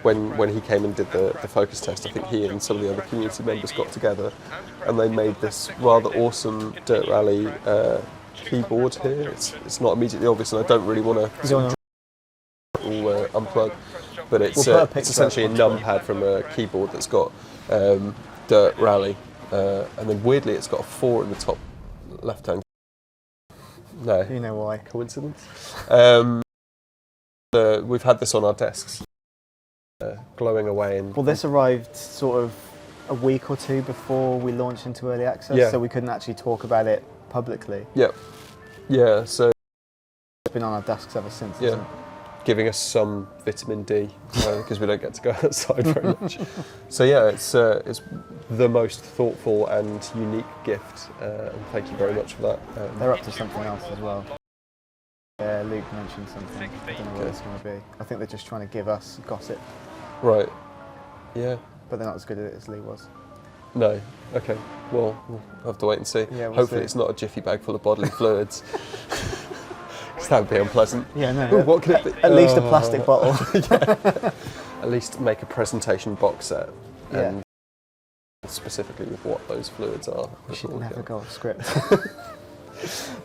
when he came and did the focus test, I think he and some of the other community members got together and they made this rather awesome Dirt Rally keyboard here. It's not immediately obvious, and I don't really want to unplug, but it's essentially a numpad from a keyboard that's got Dirt Rally, and then weirdly it's got a 4 in the top left-hand. No. You know why? Coincidence? We've had this on our desks, glowing away. Well, this arrived sort of a week or two before we launched into early access, Yeah. so we couldn't actually talk about it publicly. Yep. Yeah, so It's been on our desks ever since, Yeah. isn't it? giving us some vitamin D, because we don't get to go outside very much. So yeah, it's the most thoughtful and unique gift, and thank you very much for that. They're up to something else as well. Yeah, Luke mentioned something. I don't know what it's going to be. I think they're just trying to give us gossip, Right. Yeah. but they're not as good at it as Lee was. No. Okay. Well, we'll have to wait and see. Yeah, we'll Hopefully see. it's not a jiffy bag full of bodily fluids. Because that would be unpleasant. Yeah, no. Ooh, what could it be? At least a plastic bottle. At least make a presentation box set. Yeah. And specifically with what those fluids are. We should before we never go. go off script.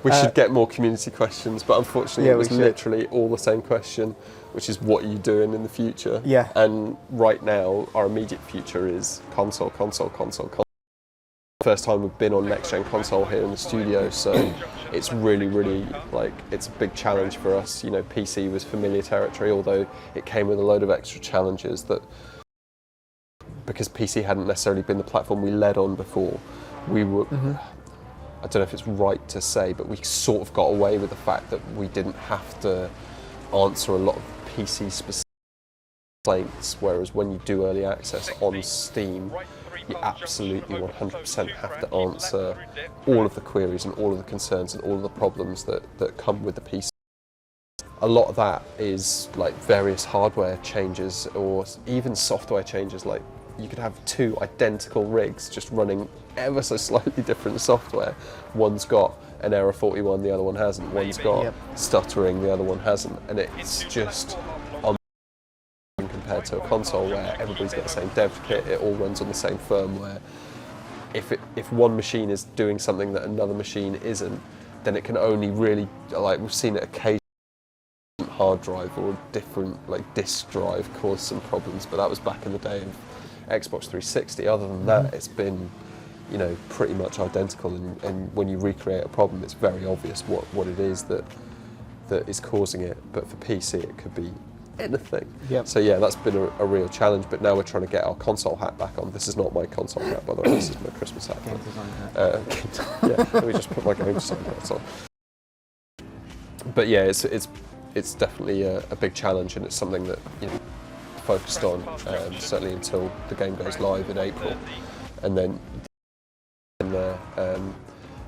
We should get more community questions, but unfortunately Yeah, it was we should. literally all the same question, which is what are you doing in the future? Yeah. And right now, our immediate future is console. First time we've been on next-gen console here in the studio, so it's really, like, it's a big challenge for us. You know, PC was familiar territory, although it came with a load of extra challenges that, because PC hadn't necessarily been the platform we led on before, we were, I don't know if it's right to say, but we sort of got away with the fact that we didn't have to answer a lot of PC-specific complaints, whereas when you do early access on Steam, you absolutely 100% have to answer all of the queries and all of the concerns and all of the problems that come with the PC. A lot of that is like various hardware changes or even software changes. Like you could have two identical rigs just running ever so slightly different software. One's got an error 41, the other one hasn't. One's got stuttering, the other one hasn't. And it's just compared to a console where everybody's got the same dev kit, it all runs on the same firmware. If one machine is doing something that another machine isn't, then it can only really, like we've seen it occasionally, hard drive or a different like disk drive cause some problems, but that was back in the day of Xbox 360. Other than that, it's been, you know, pretty much identical, and when you recreate a problem, it's very obvious what it is that is causing it. But for PC, it could be anything. Yep. So yeah, that's been a real challenge, but now we're trying to get our console hat back on. This is not my console hat, by the way, this is my Christmas hat. Game design hat. Yeah, let me just put my game design hats on. But yeah, it's definitely a big challenge, and it's something that, you know, focused on certainly until the game goes live in April, and then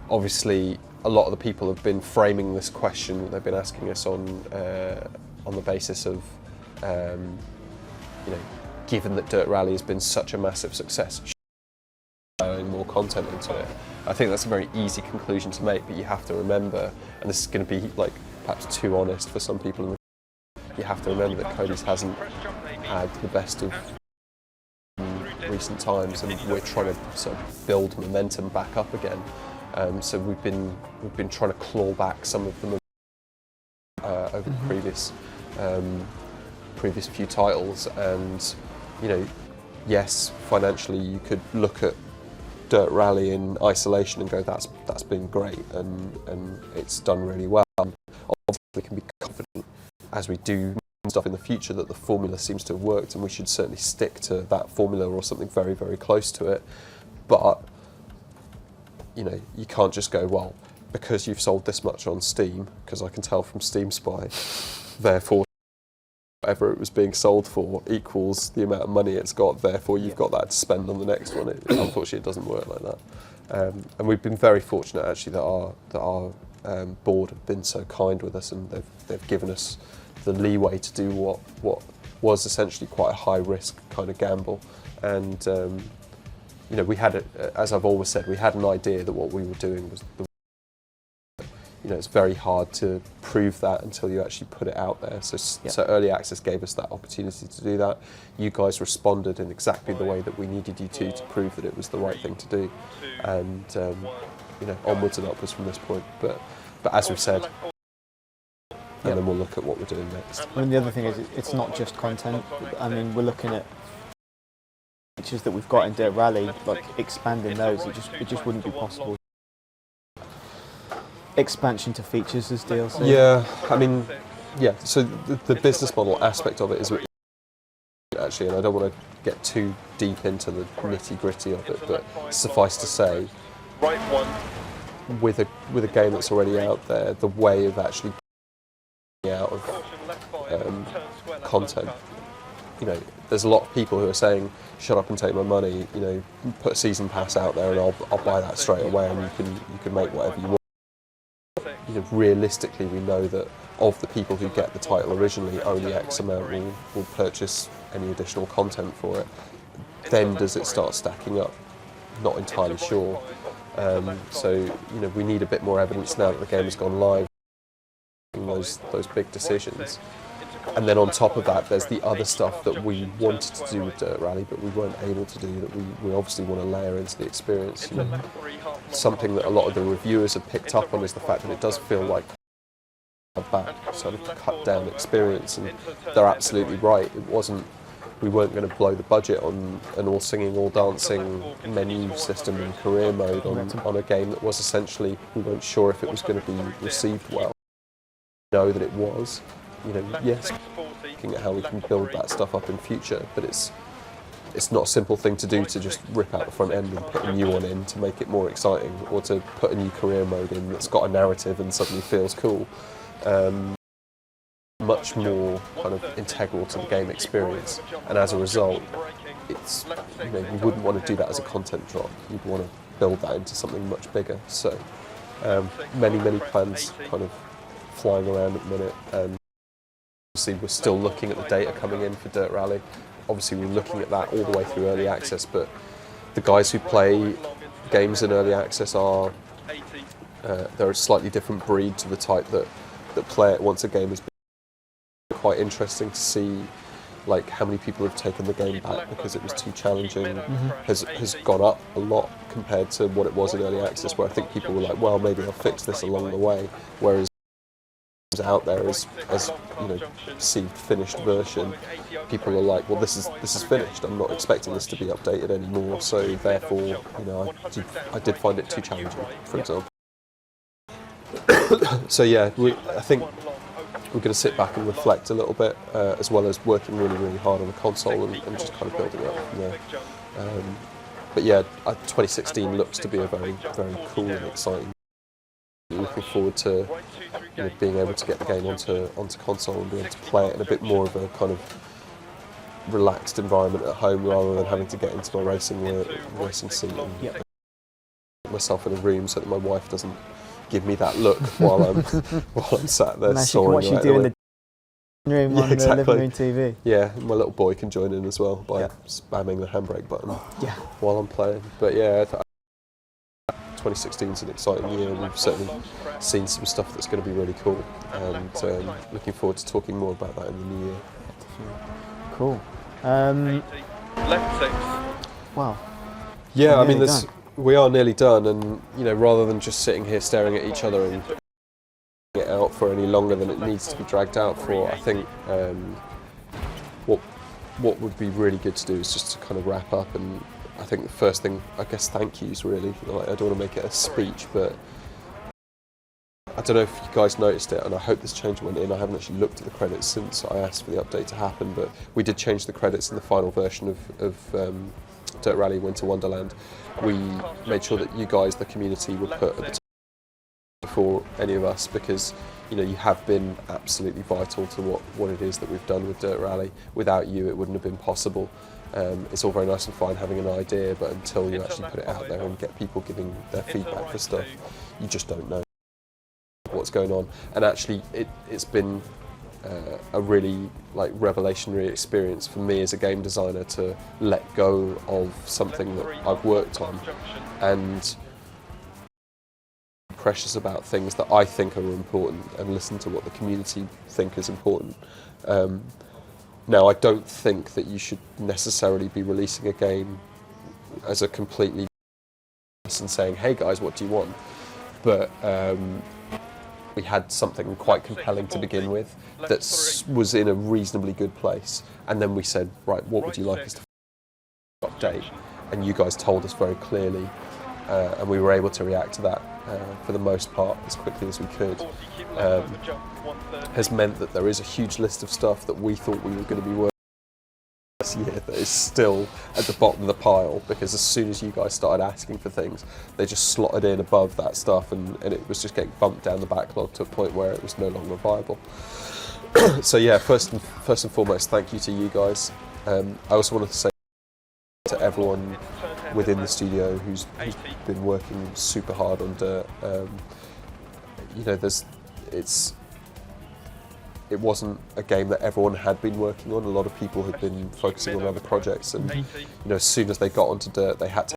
obviously a lot of the people have been framing this question. They've been asking us on the basis of, you know, given that Dirt Rally has been such a massive success, adding more content into it. I think that's a very easy conclusion to make, but you have to remember, and this is going to be like perhaps too honest for some people, you have to remember that Cody's hasn't had the best of recent times, and we're trying to sort of build momentum back up again. So we've been trying to claw back some of them over the previous few titles, and you know, yes, financially you could look at Dirt Rally in isolation and go, that's been great, and it's done really well. Obviously, we can be confident as we do stuff in the future that the formula seems to have worked, and we should certainly stick to that formula or something very, very close to it. But you know, you can't just go, well, because you've sold this much on Steam, because I can tell from Steam Spy, therefore whatever it was being sold for equals the amount of money it's got, therefore you've got that to spend on the next one. Unfortunately, it doesn't work like that. And we've been very fortunate actually that our board have been so kind with us, and they've given us the leeway to do what was essentially quite a high risk kind of gamble. And you know, we had, as I've always said, we had an idea that what we were doing was you know, it's very hard to prove that until you actually put it out there. So early access gave us that opportunity to do that. You guys responded in exactly the way that we needed you to prove that it was the right thing to do. And you know, onwards and upwards from this point. But as we've said, and then we'll look at what we're doing next. I mean, the other thing is, it's not just content. I mean, we're looking at features that we've got in Dirt Rally, like expanding those. It just wouldn't be possible. expansion to features as DLC. Yeah, I mean, yeah. So the business model aspect of it is actually, and I don't want to get too deep into the nitty gritty of it, but suffice to say, Right one. with a game that's already out there, the way of actually getting out of Caution left fire. Turn square left content. left You know, there's a lot of people who are saying, "Shut up and take my money." You know, put a season pass out there, and I'll buy that straight away, and you can make whatever you want. You know, realistically, we know that of the people who get the title originally, only X amount will purchase any additional content for it. Then does it start stacking up? Not entirely sure. So you know, we need a bit more evidence now that the game has gone live. Those big decisions. And then on top of that, there's the other stuff that we wanted to do with Dirt Rally, but we weren't able to do, that we obviously want to layer into the experience. You know, something that a lot of the reviewers have picked up on is the fact that it does feel like a back sort of cut down experience, and they're absolutely right. We weren't going to blow the budget on an all singing, all dancing menu system in career mode on a game that was essentially, we weren't sure if it was going to be received well. We know that it was. You know, yes, looking at how we can build that stuff up in future, but it's not a simple thing to do to just rip out the front end and put a new one in to make it more exciting, or to put a new career mode in that's got a narrative and suddenly feels cool. Much more kind of integral to the game experience, and as a result, it's, you know, you wouldn't want to do that as a content drop. You'd want to build that into something much bigger. So many plans kind of flying around at the minute. Obviously, we're still looking at the data coming in for Dirt Rally. Obviously, we're looking at that all the way through early access, but the guys who play games in early access are they're a slightly different breed to the type that play it once a game has been. Quite interesting to see, like, how many people have taken the game back because it was too challenging. Has gone up a lot compared to what it was in early access, where I think people were like, well, maybe I'll fix this along the way, whereas out there as you know, perceived finished version, people are like, well, this is finished, I'm not expecting this to be updated anymore, so therefore, you know, I did find it too challenging, for example. So yeah, I think we're going to sit back and reflect a little bit, as well as working really hard on the console and just kind of building it up from there. But yeah, 2016 looks to be a very cool and exciting. Looking forward to, you know, being able to get the game onto console and be able to play it in a bit more of a kind of relaxed environment at home, rather than having to get into my racing seat and put myself in a room so that my wife doesn't give me that look while I'm sat there soaring. What you do in the room on the living room TV. Yeah, my little boy can join in as well by spamming the handbrake button while I'm playing. But yeah, 2016 is an exciting year. We've certainly seen some stuff that's going to be really cool, and looking forward to talking more about that in the new year. Cool. Left 6. Wow. Yeah, I mean, we are nearly done, and you know, rather than just sitting here staring at each other and it out for any longer than it needs to be dragged out for, I think what would be really good to do is just to kind of wrap up. And I think the first thing, I guess, thank yous really. Like, I don't want to make it a speech, but I don't know if you guys noticed it, and I hope this change went in. I haven't actually looked at the credits since I asked for the update to happen, but we did change the credits in the final version of Dirt Rally Winter Wonderland. We made sure that you guys, the community, were put at the top before any of us, because you know, you have been absolutely vital to what it is that we've done with Dirt Rally. Without you, it wouldn't have been possible. It's all very nice and fine having an idea, but until you actually put it out there and get people giving their feedback for stuff, you just don't know what's going on. And actually, it's been a really revelationary experience for me as a game designer to let go of something that I've worked on and precious about things that I think are important and listen to what the community think is important. Now, I don't think that you should necessarily be releasing a game as a completely and saying, hey guys, what do you want? But we had something quite compelling to begin with that was in a reasonably good place, and then we said, right, what would you like us to update? And you guys told us very clearly, and we were able to react to that for the most part as quickly as we could, has meant that there is a huge list of stuff that we thought we were going to be working this year that is still at the bottom of the pile, because as soon as you guys started asking for things, they just slotted in above that stuff, and it was just getting bumped down the backlog to a point where it was no longer viable. So yeah, first and foremost, thank you to you guys. I also wanted to say to everyone within the studio who's been working super hard on Dirt. You know, it wasn't a game that everyone had been working on. A lot of people had been focusing on other projects, and you know, as soon as they got onto Dirt, they had to,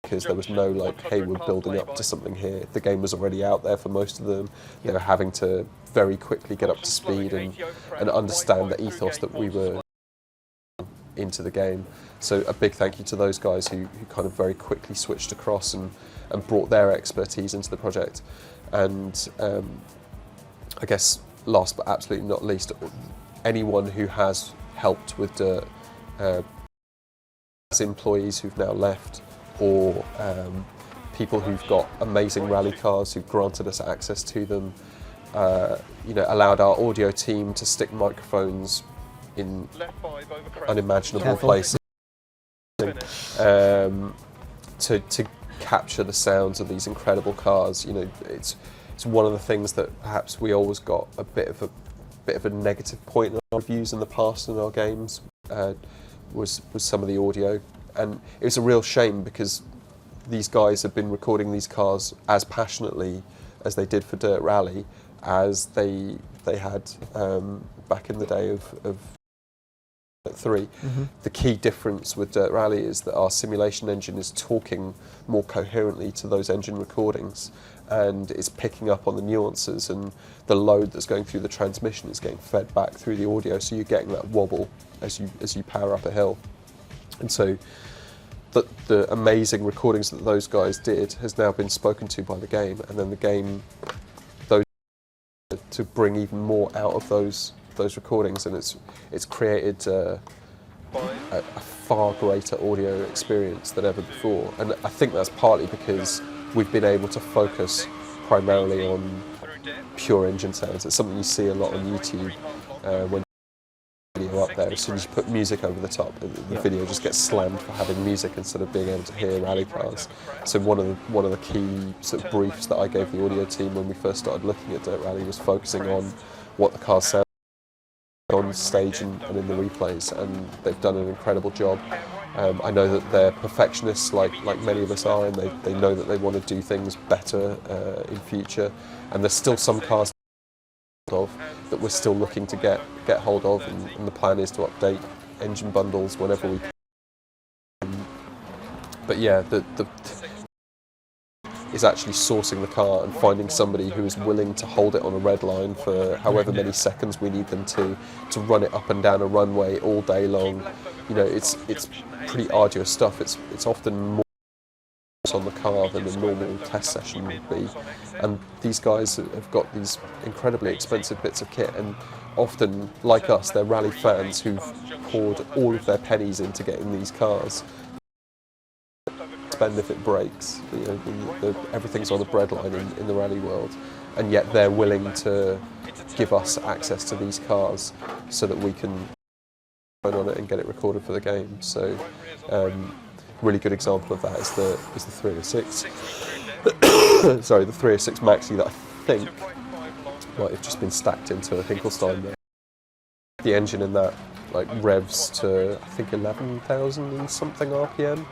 because there was no like, hey, we're building up to something here. The game was already out there for most of them. They were having to very quickly get up to speed and understand the ethos that we were into the game. So a big thank you to those guys who kind of very quickly switched across and brought their expertise into the project. And I guess last but absolutely not least, anyone who has helped with Dirt, as employees who've now left, or people who've got amazing rally cars who've granted us access to them, you know, allowed our audio team to stick microphones in unimaginable places, to capture the sounds of these incredible cars. You know, it's one of the things that perhaps we always got a bit of a negative point in our reviews in the past in our games, was some of the audio, and it was a real shame because these guys have been recording these cars as passionately as they did for Dirt Rally as they had back in the day of 3. Mm-hmm. The key difference with Dirt Rally is that our simulation engine is talking more coherently to those engine recordings, and it's picking up on the nuances, and the load that's going through the transmission is getting fed back through the audio, so you're getting that wobble as you power up a hill. And so the amazing recordings that those guys did has now been spoken to by the game, and then the game to bring even more out of those recordings, and it's created a far greater audio experience than ever before. And I think that's partly because we've been able to focus primarily on pure engine sounds. It's something you see a lot on YouTube when video up there. As soon as you put music over the top, the video just gets slammed for having music instead of being able to hear rally cars. So one of the key sort of briefs that I gave the audio team when we first started looking at Dirt Rally was focusing on what the cars sound on stage and in the replays, and they've done an incredible job. I know that they're perfectionists like many of us are, and they know that they want to do things better in future, and there's still some cars that we're still looking to get hold of, and the plan is to update engine bundles whenever we can. But yeah, the is actually sourcing the car and finding somebody who is willing to hold it on a red line for however many seconds we need them to run it up and down a runway all day long. You know, it's pretty arduous stuff. It's often more on the car than a normal test session would be, and these guys have got these incredibly expensive bits of kit, and often, like us, they're rally fans who've poured all of their pennies into getting these cars. Spend if it breaks, you know, everything's on the breadline in the rally world, and yet they're willing to give us access to these cars so that we can run on it and get it recorded for the game. So really good example of that is the 306 sorry, the 306 Maxi that I think might have just been stacked into a Hinkelstein there. The engine in that like revs to I think 11,000 and something RPM,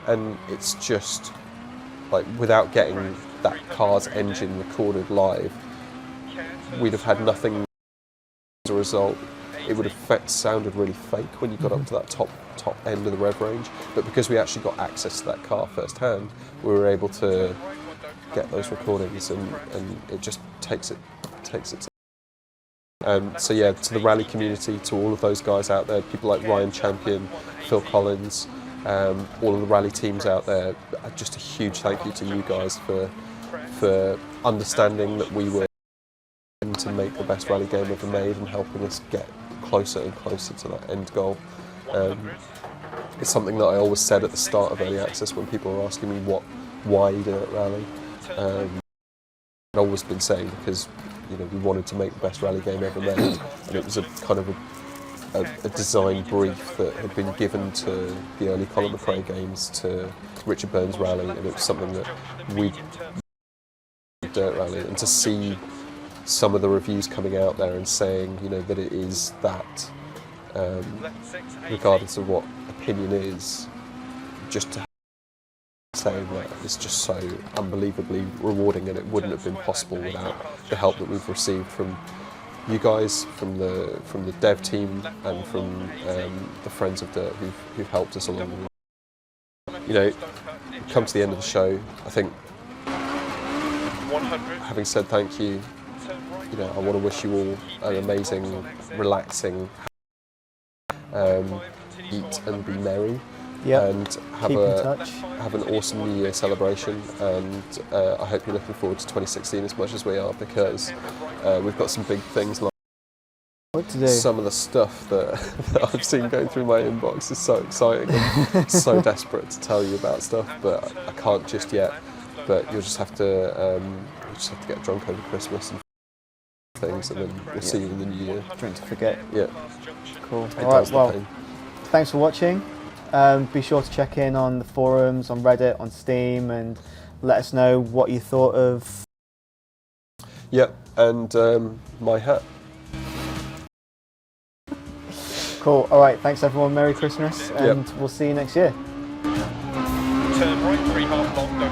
and it's just like, without getting that car's engine recorded live, we'd have had nothing as a result. It would have sounded really fake when you got up to that top end of the rev range, but because we actually got access to that car firsthand, we were able to get those recordings, and it just takes it so yeah, to the rally community, to all of those guys out there, people like Ryan Champion, Phil Collins, all of the rally teams out there, just a huge thank you to you guys for understanding that we were to make the best rally game ever made and helping us get closer and closer to that end goal. It's something that I always said at the start of early access when people were asking me what why DiRT Rally. I've always been saying because we wanted to make the best rally game ever made, and it was a kind of a design brief that had been given to the early Colin McRae games, to Richard Burns Rally, and it was something that we DiRT Rally, and to see some of the reviews coming out there and saying that it is that, regardless of what opinion is, just to saying that it's just so unbelievably rewarding, and it wouldn't have been possible without the help that we've received from you guys, from the dev team, and from the friends of DiRT who've helped us along the way. Come to the end of the show, I think, having said thank you, I want to wish you all an amazing, relaxing, eat and be merry. Yep. And have an awesome New Year celebration, and I hope you're looking forward to 2016 as much as we are, because we've got some big things like what to do. Some of the stuff that I've seen going through my inbox is so exciting. I'm so desperate to tell you about stuff, but I can't just yet. But you'll just have to get drunk over Christmas and things, and then we'll see you in the New Year. Drink to forget. Yeah. Cool. It All right. does the Well, pain. thanks for watching. Be sure to check in on the forums, on Reddit, on Steam, and let us know what you thought of. Yeah, and my hat. Cool. All right. Thanks everyone. Merry Christmas, and Yep. we'll see you next year. Turn right, 3 half long,